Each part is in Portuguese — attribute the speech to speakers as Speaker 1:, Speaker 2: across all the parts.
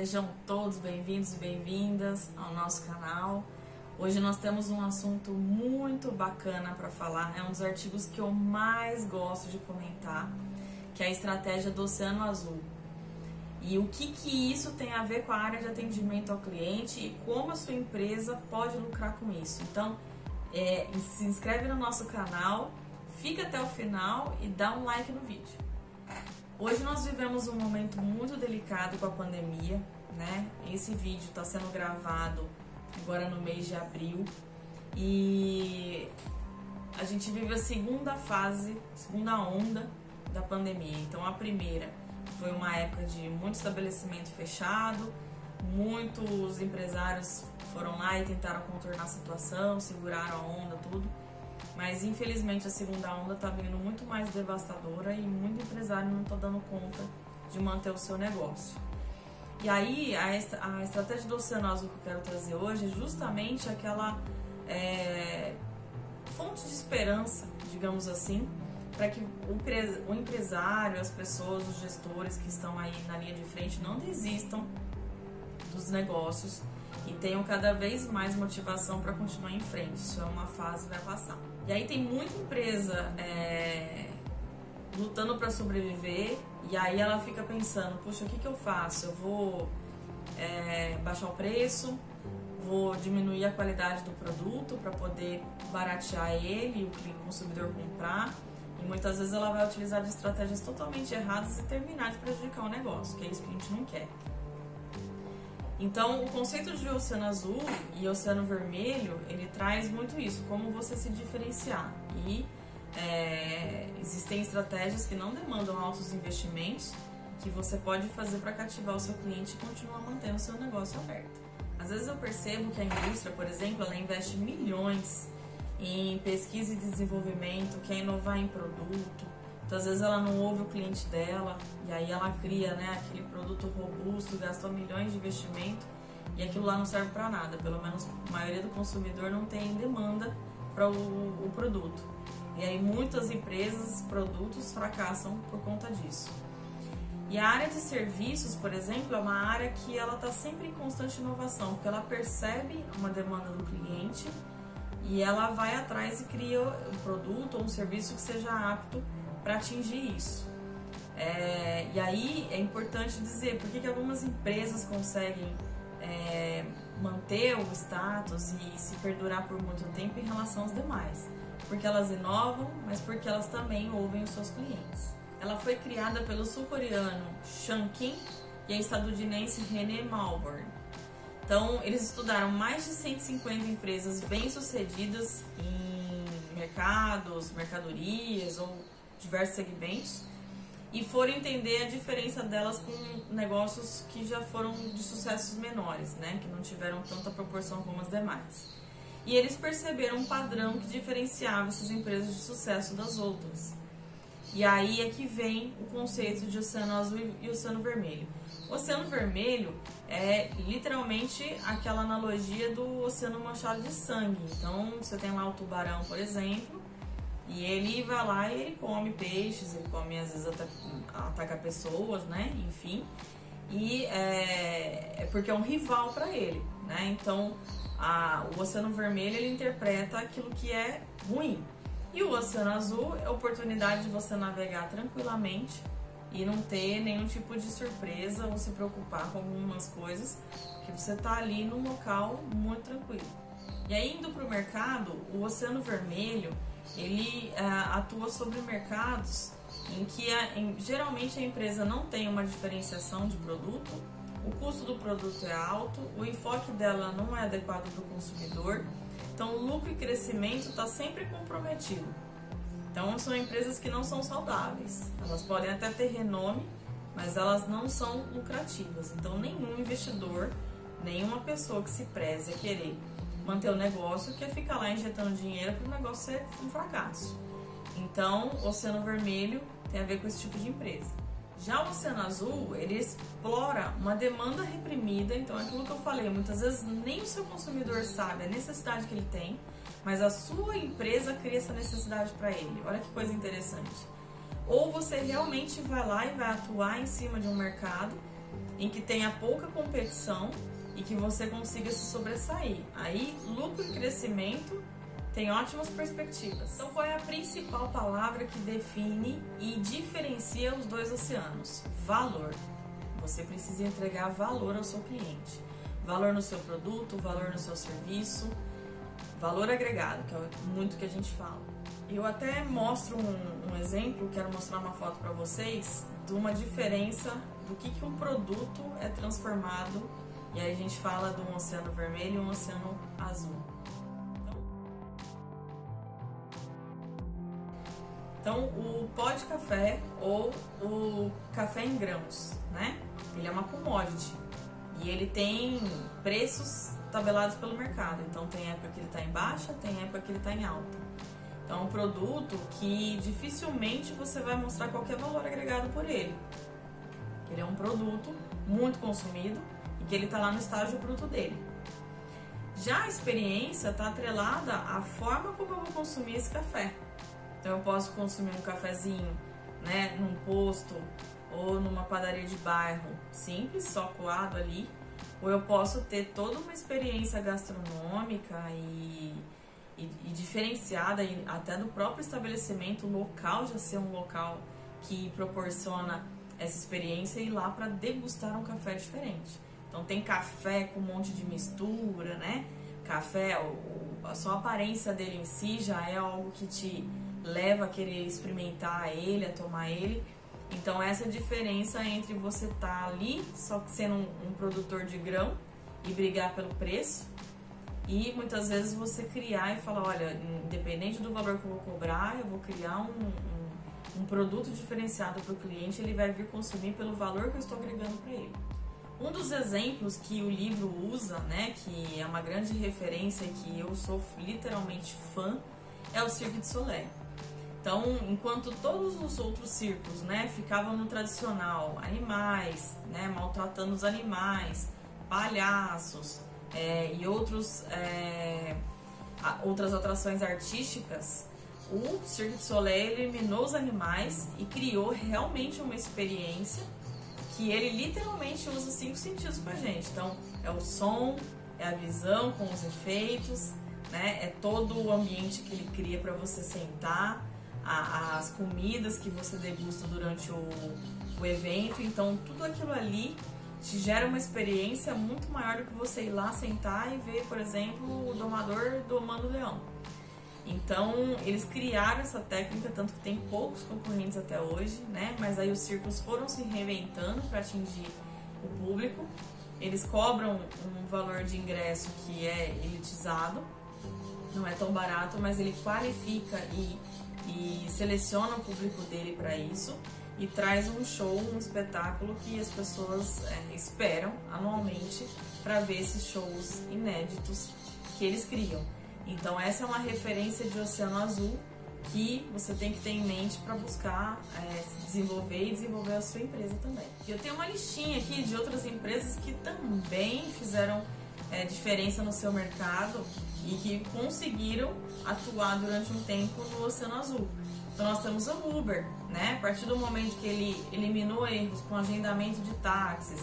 Speaker 1: Sejam todos bem-vindos e bem-vindas ao nosso canal. Hoje nós temos um assunto muito bacana para falar, é um dos artigos que eu mais gosto de comentar, que é a estratégia do Oceano Azul. E o que isso tem a ver com a área de atendimento ao cliente e como a sua empresa pode lucrar com isso. Então, se inscreve no nosso canal, fica até o final e dá um like no vídeo. Hoje nós vivemos um momento muito delicado com a pandemia, né? Esse vídeo está sendo gravado agora no mês de abril e a gente vive a segunda fase, segunda onda da pandemia. Então a primeira foi uma época de muito estabelecimento fechado, muitos empresários foram lá e tentaram contornar a situação, seguraram a onda, tudo. Mas infelizmente a segunda onda está vindo muito mais devastadora e muito empresário não está dando conta de manter o seu negócio. E aí a estratégia do Oceano Azul que eu quero trazer hoje é justamente aquela fonte de esperança, digamos assim, para que o empresário, as pessoas, os gestores que estão aí na linha de frente não desistam dos negócios e tenham cada vez mais motivação para continuar em frente. Isso é uma fase, vai passar. E aí tem muita empresa lutando para sobreviver e aí ela fica pensando, puxa, o que eu faço? Eu vou baixar o preço, vou diminuir a qualidade do produto para poder baratear ele e o consumidor comprar. E muitas vezes ela vai utilizar de estratégias totalmente erradas e terminar de prejudicar o negócio, que é isso que a gente não quer. Então, o conceito de Oceano Azul e Oceano Vermelho, ele traz muito isso, como você se diferenciar. E existem estratégias que não demandam altos investimentos, que você pode fazer para cativar o seu cliente e continuar mantendo o seu negócio aberto. Às vezes eu percebo que a indústria, por exemplo, ela investe milhões em pesquisa e desenvolvimento, quer inovar em produto. Então, às vezes ela não ouve o cliente dela e aí ela cria, aquele produto robusto, gastou milhões de investimento e aquilo lá não serve para nada. Pelo menos a maioria do consumidor não tem demanda para o produto. E aí muitas empresas, produtos fracassam por conta disso. E a área de serviços, por exemplo, é uma área que ela está sempre em constante inovação, porque ela percebe uma demanda do cliente e ela vai atrás e cria um produto ou um serviço que seja apto para atingir isso. E aí é importante dizer por que algumas empresas conseguem manter o status e se perdurar por muito tempo em relação às demais. Porque elas inovam, mas porque elas também ouvem os seus clientes. Ela foi criada pelo sul-coreano Chan Kim e a estadunidense Renée Malborn. Então, eles estudaram mais de 150 empresas bem-sucedidas em mercados, mercadorias ou diversos segmentos e foram entender a diferença delas com negócios que já foram de sucessos menores, que não tiveram tanta proporção como as demais. E eles perceberam um padrão que diferenciava essas empresas de sucesso das outras. E aí é que vem o conceito de Oceano Azul e Oceano Vermelho. O Oceano Vermelho é literalmente aquela analogia do oceano manchado de sangue. Então você tem lá o tubarão, por exemplo, e ele vai lá e ele come peixes, ele come às vezes ataca pessoas, enfim. E é porque é um rival para ele, Então o Oceano Vermelho ele interpreta aquilo que é ruim. E o Oceano Azul é a oportunidade de você navegar tranquilamente e não ter nenhum tipo de surpresa ou se preocupar com algumas coisas, porque você está ali num local muito tranquilo. E aí, indo para o mercado, o Oceano Vermelho ele atua sobre mercados em que geralmente a empresa não tem uma diferenciação de produto, o custo do produto é alto, o enfoque dela não é adequado para o consumidor, então o lucro e crescimento está sempre comprometido. Então são empresas que não são saudáveis, elas podem até ter renome, mas elas não são lucrativas. Então nenhum investidor, nenhuma pessoa que se preze a querer manter o negócio quer ficar lá injetando dinheiro para o negócio ser um fracasso. Então o Oceano Vermelho tem a ver com esse tipo de empresa. Já o Oceano Azul, ele explora uma demanda reprimida, então é aquilo que eu falei, muitas vezes nem o seu consumidor sabe a necessidade que ele tem, mas a sua empresa cria essa necessidade para ele. Olha que coisa interessante. Ou você realmente vai lá e vai atuar em cima de um mercado em que tenha pouca competição e que você consiga se sobressair. Aí, lucro e crescimento tem ótimas perspectivas. Então, qual é a principal palavra que define e diferencia os dois oceanos? Valor. Você precisa entregar valor ao seu cliente. Valor no seu produto, valor no seu serviço, valor agregado, que é muito que a gente fala. Eu até mostro um exemplo, quero mostrar uma foto para vocês de uma diferença do que um produto é transformado, e aí a gente fala de um oceano vermelho e um oceano azul. Então, o pó de café ou o café em grãos, né? Ele é uma commodity e ele tem preços tabelados pelo mercado. Então, tem época que ele está em baixa, tem época que ele está em alta. Então, é um produto que dificilmente você vai mostrar qualquer valor agregado por ele. Ele é um produto muito consumido e que ele está lá no estágio bruto dele. Já a experiência está atrelada à forma como eu vou consumir esse café. Então, eu posso consumir um cafezinho, né, num posto ou numa padaria de bairro simples, só coado ali, ou eu posso ter toda uma experiência gastronômica e diferenciada, e até do próprio estabelecimento, o local já ser um local que proporciona essa experiência e ir lá para degustar um café diferente. Então, tem café com um monte de mistura, né? Café, a sua aparência dele em si já é algo que te leva a querer experimentar ele, a tomar ele. Então, essa diferença entre você estar ali só que sendo um produtor de grão e brigar pelo preço, e muitas vezes você criar e falar, olha, independente do valor que eu vou cobrar, eu vou criar um produto diferenciado para o cliente, ele vai vir consumir pelo valor que eu estou agregando para ele. Um dos exemplos que o livro usa, né, que é uma grande referência e que eu sou literalmente fã, é o Cirque du Soleil. Então, enquanto todos os outros circos, né, ficavam no tradicional, animais, né, maltratando os animais, palhaços e outras atrações artísticas, o Cirque du Soleil eliminou os animais e criou realmente uma experiência que ele literalmente usa os 5 sentidos pra gente. Então, é o som, é a visão com os efeitos, né, é todo o ambiente que ele cria para você sentar, as comidas que você degusta durante o evento. Então, tudo aquilo ali te gera uma experiência muito maior do que você ir lá sentar e ver, por exemplo, o domador domando o leão. Então, eles criaram essa técnica, tanto que tem poucos concorrentes até hoje, né? Mas aí os circos foram se reinventando para atingir o público. Eles cobram um valor de ingresso que é elitizado, não é tão barato, mas ele qualifica e seleciona o público dele para isso e traz um show, um espetáculo que as pessoas esperam anualmente para ver esses shows inéditos que eles criam. Então, essa é uma referência de Oceano Azul que você tem que ter em mente para buscar se desenvolver e desenvolver a sua empresa também. E eu tenho uma listinha aqui de outras empresas que também fizeram diferença no seu mercado e que conseguiram atuar durante um tempo no Oceano Azul. Então, nós temos o Uber, né? A partir do momento que ele eliminou erros com agendamento de táxis,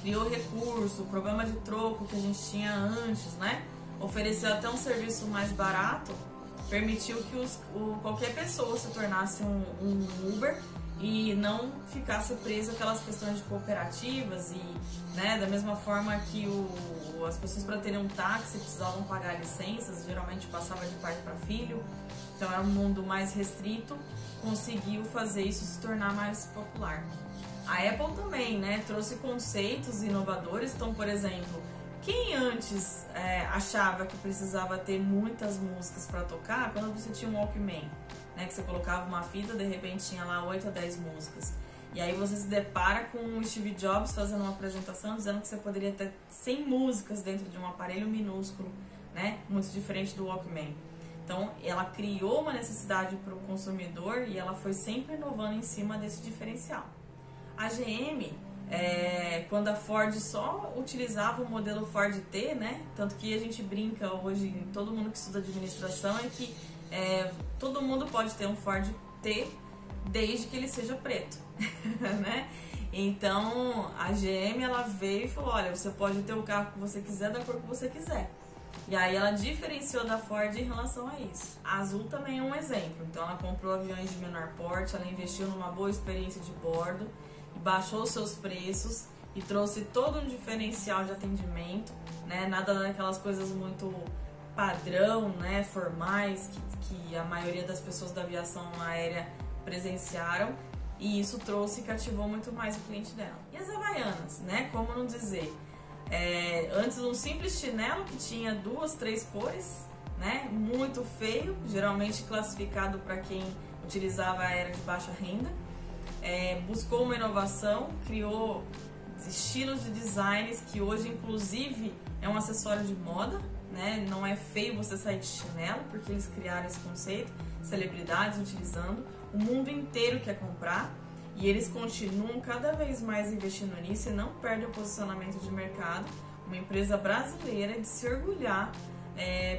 Speaker 1: criou recurso, problema de troco que a gente tinha antes, né? Ofereceu até um serviço mais barato, permitiu que qualquer pessoa se tornasse um Uber e não ficasse preso àquelas questões de cooperativas e, né, da mesma forma que as pessoas para terem um táxi precisavam pagar licenças, geralmente passava de pai para filho, então era um mundo mais restrito, conseguiu fazer isso se tornar mais popular. A Apple também, né, trouxe conceitos inovadores. Então, por exemplo, quem antes achava que precisava ter muitas músicas para tocar, quando você tinha um Walkman, né, que você colocava uma fita, de repente tinha lá 8 a 10 músicas. E aí você se depara com o Steve Jobs fazendo uma apresentação dizendo que você poderia ter 100 músicas dentro de um aparelho minúsculo, né, muito diferente do Walkman. Então, ela criou uma necessidade para o consumidor e ela foi sempre inovando em cima desse diferencial. A GM, quando a Ford só utilizava o modelo Ford T, né? Tanto que a gente brinca hoje, todo mundo que estuda administração, é que todo mundo pode ter um Ford T, desde que ele seja preto, né? Então a GM ela veio e falou, olha, você pode ter o carro que você quiser, da cor que você quiser. E aí ela diferenciou da Ford em relação a isso. A Azul também é um exemplo. Então ela comprou aviões de menor porte, ela investiu numa boa experiência de bordo, e baixou os seus preços e trouxe todo um diferencial de atendimento, né? Nada daquelas coisas muito padrão, né? Formais, que a maioria das pessoas da aviação aérea presenciaram. E isso trouxe e cativou muito mais o cliente dela. E as Havaianas, né? Como não dizer? Antes um simples chinelo que tinha 2, 3 cores, né? Muito feio, geralmente classificado para quem utilizava a era de baixa renda. Buscou uma inovação, criou estilos de designs que hoje inclusive é um acessório de moda, né? Não é feio você sair de chinelo, porque eles criaram esse conceito, celebridades utilizando, o mundo inteiro quer comprar. E eles continuam cada vez mais investindo nisso e não perdem o posicionamento de mercado. Uma empresa brasileira de se orgulhar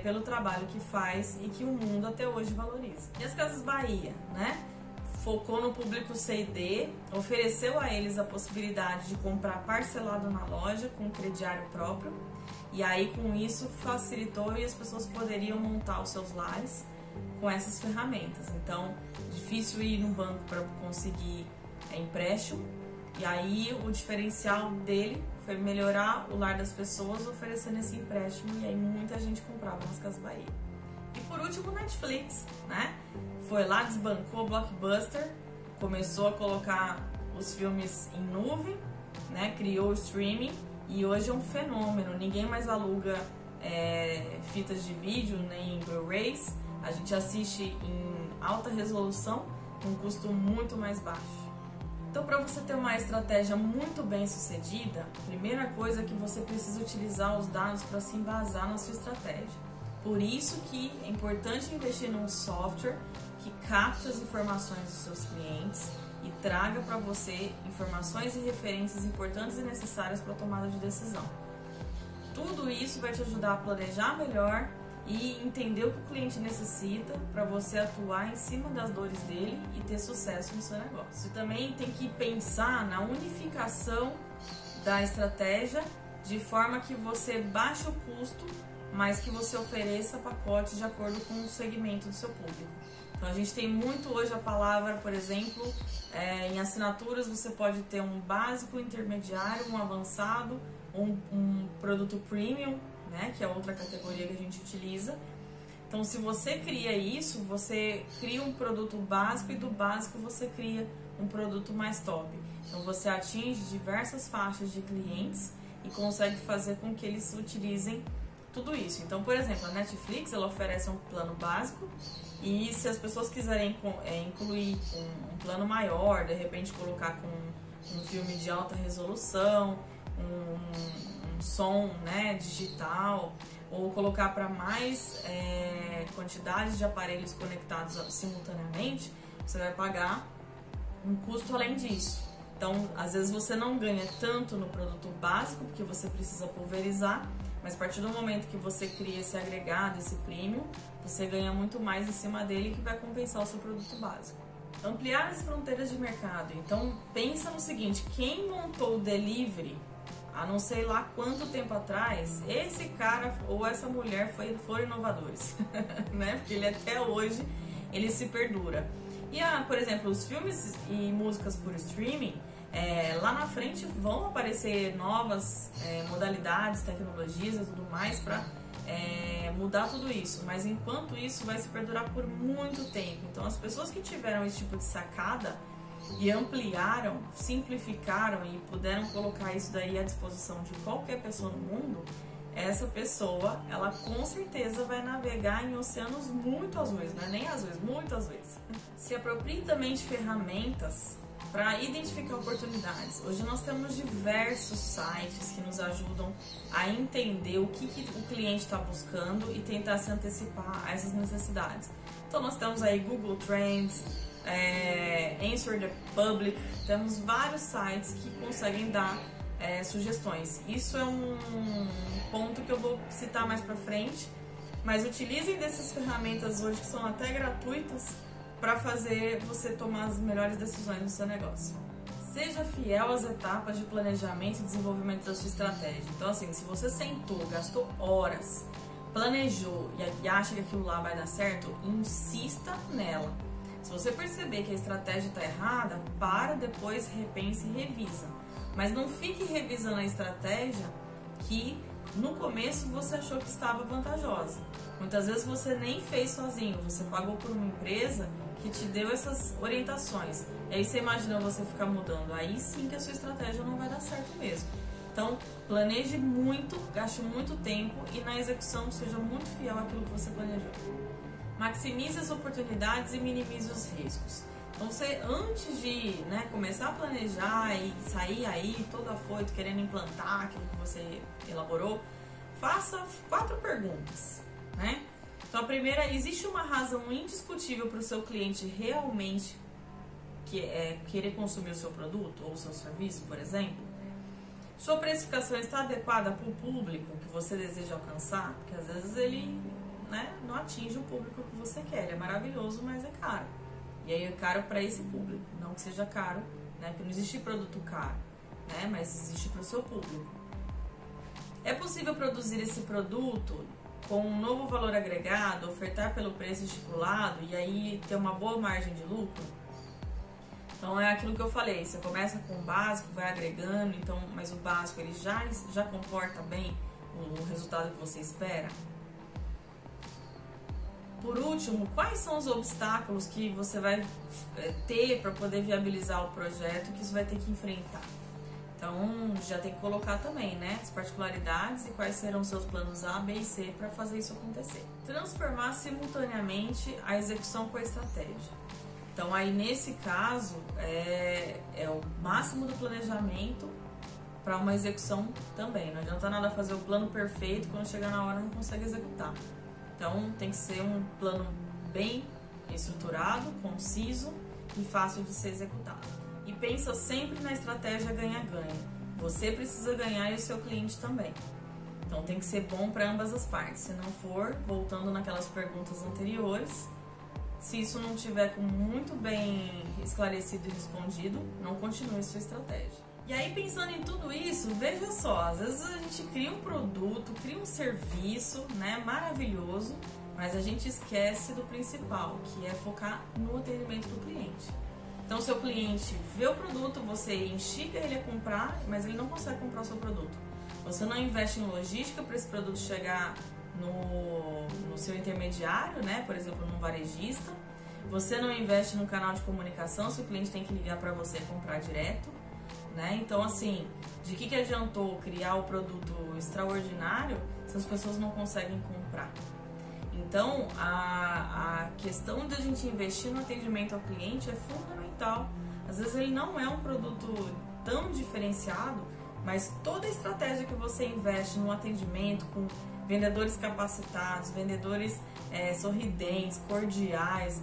Speaker 1: pelo trabalho que faz e que o mundo até hoje valoriza. E as Casas Bahia, né? Focou no público C e D, ofereceu a eles a possibilidade de comprar parcelado na loja com crediário próprio. E aí com isso facilitou e as pessoas poderiam montar os seus lares com essas ferramentas. Então, difícil ir no banco para conseguir empréstimo, e aí o diferencial dele foi melhorar o lar das pessoas oferecendo esse empréstimo, e aí muita gente comprava nas Casas Bahia. E por último, Netflix, né? Foi lá, desbancou Blockbuster, começou a colocar os filmes em nuvem, né? Criou o streaming e hoje é um fenômeno. Ninguém mais aluga fitas de vídeo nem Blu-rays, a gente assiste em alta resolução com um custo muito mais baixo. Então, para você ter uma estratégia muito bem sucedida, a primeira coisa é que você precisa utilizar os dados para se embasar na sua estratégia. Por isso que é importante investir num software que capte as informações dos seus clientes e traga para você informações e referências importantes e necessárias para a tomada de decisão. Tudo isso vai te ajudar a planejar melhor e entender o que o cliente necessita para você atuar em cima das dores dele e ter sucesso no seu negócio. Você também tem que pensar na unificação da estratégia de forma que você baixe o custo, mas que você ofereça pacotes de acordo com o segmento do seu público. Então a gente tem muito hoje a palavra, por exemplo, em assinaturas você pode ter um básico, intermediário, um avançado, um produto premium, né, que é outra categoria que a gente utiliza. Então, se você cria isso, você cria um produto básico e do básico você cria um produto mais top. Então, você atinge diversas faixas de clientes e consegue fazer com que eles utilizem tudo isso. Então, por exemplo, a Netflix ela oferece um plano básico e se as pessoas quiserem incluir um plano maior, de repente colocar com um filme de alta resolução, um som, né, digital, ou colocar para mais quantidade de aparelhos conectados simultaneamente, você vai pagar um custo além disso. Então, às vezes você não ganha tanto no produto básico, porque você precisa pulverizar, mas a partir do momento que você cria esse agregado, esse premium, você ganha muito mais em cima dele, que vai compensar o seu produto básico. Ampliar as fronteiras de mercado. Então, pensa no seguinte, quem montou o delivery há não sei lá quanto tempo atrás, esse cara ou essa mulher foram inovadores, né? Porque ele até hoje ele se perdura. E por exemplo, os filmes e músicas por streaming, lá na frente vão aparecer novas modalidades, tecnologias e tudo mais para mudar tudo isso. Mas enquanto isso vai se perdurar por muito tempo. Então as pessoas que tiveram esse tipo de sacada e ampliaram, simplificaram e puderam colocar isso daí à disposição de qualquer pessoa no mundo, essa pessoa, ela com certeza vai navegar em oceanos muito azuis, não é nem azuis, muito azuis. Se aproprie também de ferramentas para identificar oportunidades. Hoje nós temos diversos sites que nos ajudam a entender o que o cliente está buscando e tentar se antecipar a essas necessidades. Então nós temos aí Google Trends, Answer the Public, temos vários sites que conseguem dar sugestões. Isso é um ponto que eu vou citar mais pra frente, mas utilizem dessas ferramentas hoje que são até gratuitas para fazer você tomar as melhores decisões no seu negócio. Seja fiel às etapas de planejamento e desenvolvimento da sua estratégia. Então, assim, se você sentou, gastou horas, planejou e acha que aquilo lá vai dar certo, insista nela. Se você perceber que a estratégia está errada, para, depois repense e revisa. Mas não fique revisando a estratégia que no começo você achou que estava vantajosa. Muitas vezes você nem fez sozinho, você pagou por uma empresa que te deu essas orientações. E aí você imagina você ficar mudando, aí sim que a sua estratégia não vai dar certo mesmo. Então, planeje muito, gaste muito tempo e na execução seja muito fiel àquilo que você planejou. Maximize as oportunidades e minimize os riscos. Então, você, antes de começar a planejar e sair aí todo afoito, querendo implantar aquilo que você elaborou, faça 4 perguntas, né? Então, a primeira, existe uma razão indiscutível para o seu cliente realmente querer consumir o seu produto ou o seu serviço, por exemplo? Sua precificação está adequada para o público que você deseja alcançar? Porque às vezes ele não atinge o público que você quer. Ele é maravilhoso, mas é caro. E aí é caro para esse público. Não que seja caro, porque não existe produto caro, mas existe para o seu público. É possível produzir esse produto com um novo valor agregado, ofertar pelo preço estipulado e aí ter uma boa margem de lucro? Então é aquilo que eu falei, você começa com o básico, vai agregando, mas o básico ele já comporta bem o resultado que você espera. Por último, quais são os obstáculos que você vai ter para poder viabilizar o projeto que você vai ter que enfrentar? Então já tem que colocar também, as particularidades e quais serão seus planos A, B e C para fazer isso acontecer. Transformar simultaneamente a execução com a estratégia. Então aí nesse caso é o máximo do planejamento para uma execução também. Não adianta nada fazer o plano perfeito, quando chegar na hora não consegue executar. Então tem que ser um plano bem estruturado, conciso e fácil de ser executado. E pensa sempre na estratégia ganha-ganha. Você precisa ganhar e o seu cliente também. Então tem que ser bom para ambas as partes. Se não for, voltando naquelas perguntas anteriores, se isso não tiver muito bem esclarecido e respondido, não continue sua estratégia. E aí, pensando em tudo isso, veja só, às vezes a gente cria um produto, cria um serviço, maravilhoso, mas a gente esquece do principal, que é focar no atendimento do cliente. Então, seu cliente vê o produto, você instiga ele a comprar, mas ele não consegue comprar o seu produto. Você não investe em logística para esse produto chegar no seu intermediário, por exemplo, num varejista. Você não investe no canal de comunicação, se o cliente tem que ligar para você e comprar direto. Então, assim, de que adiantou criar o produto extraordinário se as pessoas não conseguem comprar? Então, a questão de a gente investir no atendimento ao cliente é fundamental. Às vezes ele não é um produto tão diferenciado, mas toda a estratégia que você investe no atendimento com vendedores capacitados, vendedores sorridentes, cordiais,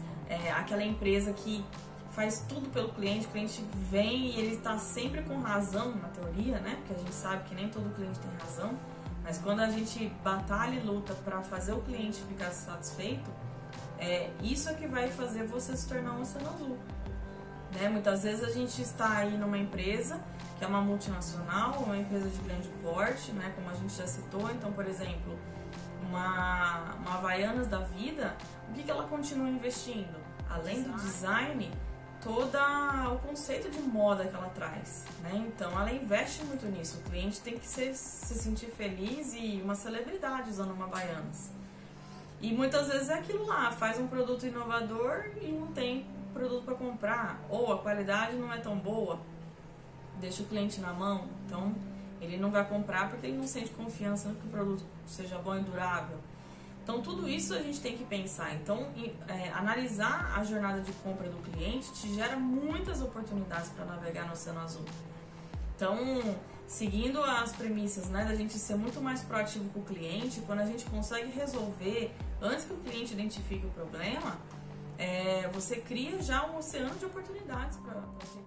Speaker 1: aquela empresa que faz tudo pelo cliente, o cliente vem e ele está sempre com razão na teoria, porque a gente sabe que nem todo cliente tem razão, mas quando a gente batalha e luta para fazer o cliente ficar satisfeito, isso é que vai fazer você se tornar um oceano azul. Muitas vezes a gente está aí numa empresa que é uma multinacional, uma empresa de grande porte, como a gente já citou. Então, por exemplo, uma Havaianas da vida, o que ela continua investindo? Além do design, todo o conceito de moda que ela traz, Então ela investe muito nisso. O cliente tem que se sentir feliz e uma celebridade usando uma Havaianas. E muitas vezes é aquilo lá, faz um produto inovador e não tem produto para comprar, ou a qualidade não é tão boa, deixa o cliente na mão, então ele não vai comprar porque ele não sente confiança no que o produto seja bom e durável. Então tudo isso a gente tem que pensar. Então analisar a jornada de compra do cliente te gera muitas oportunidades para navegar no oceano azul. Então, seguindo as premissas, da gente ser muito mais proativo com o cliente, quando a gente consegue resolver antes que o cliente identifique o problema, você cria já um oceano de oportunidades para você.